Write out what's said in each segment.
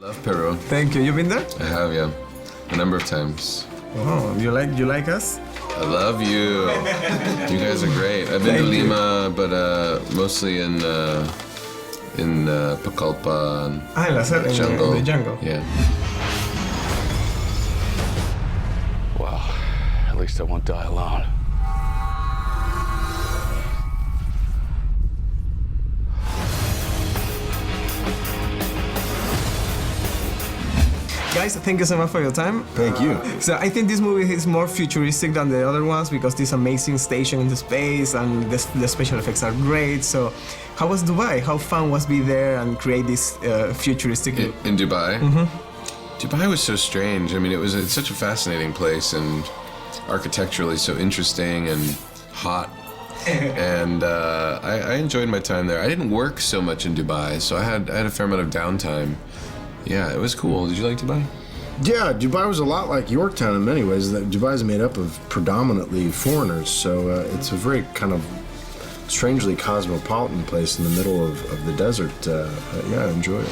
Love Peru. Thank you. You been there? I have, yeah, a number of times. Oh, you like us? I love you. You guys are great. I've been to Lima, but mostly in Pucallpa and en la selva, jungle. in the jungle. Yeah. Well, at least I won't die alone. Guys, thank you so much for your time. Thank you. So I think this movie is more futuristic than the other ones because this amazing station in the space and the special effects are great. So how was Dubai? How fun was be there and create this futuristic... In Dubai? Dubai was so strange. I mean, it's such a fascinating place and architecturally so interesting and hot. And I enjoyed my time there. I didn't work so much in Dubai, so I had a fair amount of downtime. Yeah, it was cool. Did you like Dubai? Yeah, Dubai was a lot like Yorktown in many ways. Dubai is made up of predominantly foreigners, so it's a very kind of strangely cosmopolitan place in the middle of the desert. Yeah, I enjoyed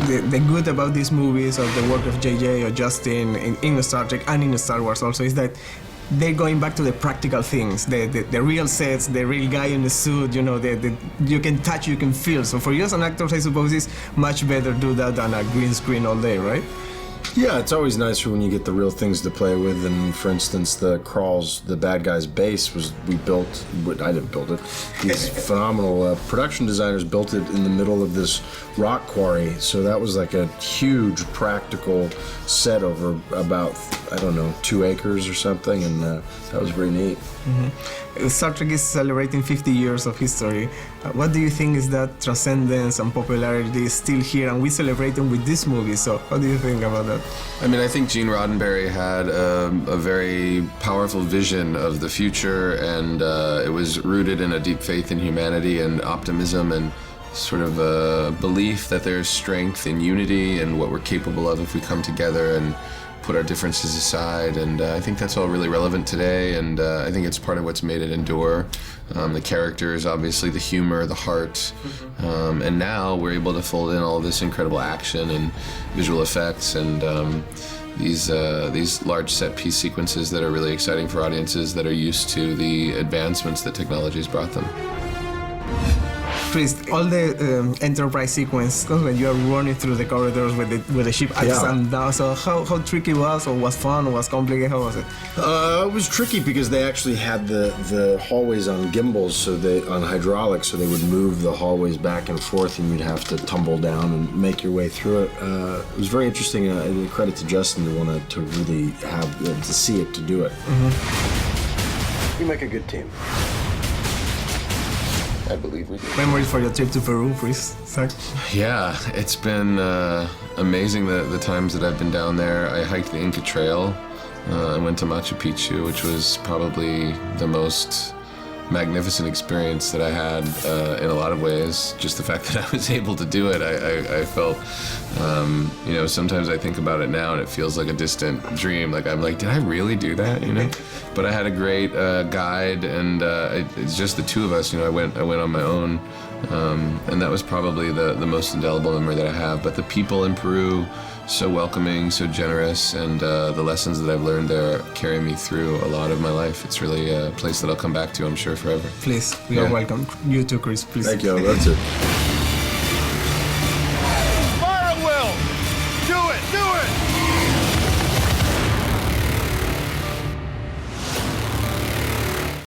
it. The good about these movies or the work of JJ or Justin in Star Trek and in Star Wars also is that they're going back to the practical things, the real sets, the real guy in the suit, you know, you can touch, you can feel. So for you as an actor, I suppose it's much better to do that than a green screen all day, right? Yeah, it's always nicer when you get the real things to play with. And for instance, the Crawls, the bad guy's base I didn't build it. These phenomenal production designers built it in the middle of this rock quarry. So that was like a huge practical set over about, 2 acres or something. And that was very neat. Mm-hmm. Star Trek is celebrating 50 years of history. What do you think is that transcendence and popularity is still here and we celebrate them with this movie? So what do you think about that? I mean, I think Gene Roddenberry had a very powerful vision of the future, and it was rooted in a deep faith in humanity and optimism and sort of a belief that there's strength in unity and what we're capable of if we come together and put our differences aside, and I think that's all really relevant today, and I think it's part of what's made it endure. The characters, obviously, the humor, the heart, and now we're able to fold in all this incredible action and visual effects and these large set-piece sequences that are really exciting for audiences that are used to the advancements that technology has brought them. Chris, all the Enterprise sequence when you are running through the corridors with the ship ups and down. So how tricky was, or was fun, or was complicated? How was it? It was tricky because they actually had the hallways on gimbals, on hydraulics, so they would move the hallways back and forth, and you'd have to tumble down and make your way through it. It was very interesting. Credit to Justin to really have to see it, to do it. You make a good team. I believe we do. Memories for your trip to Peru, please, Zach? Yeah, it's been amazing the times that I've been down there. I hiked the Inca Trail. I went to Machu Picchu, which was probably the most magnificent experience that I had in a lot of ways. Just the fact that I was able to do it, I felt, sometimes I think about it now and it feels like a distant dream. I'm like, did I really do that, But I had a great guide, and it's just the two of us, I went on my own, and that was probably the most indelible memory that I have. But the people in Peru, so welcoming, so generous, and the lessons that I've learned there carry me through a lot of my life. It's really a place that I'll come back to, I'm sure, forever. Please, you're welcome. You too, Chris, please. Thank you, that's it.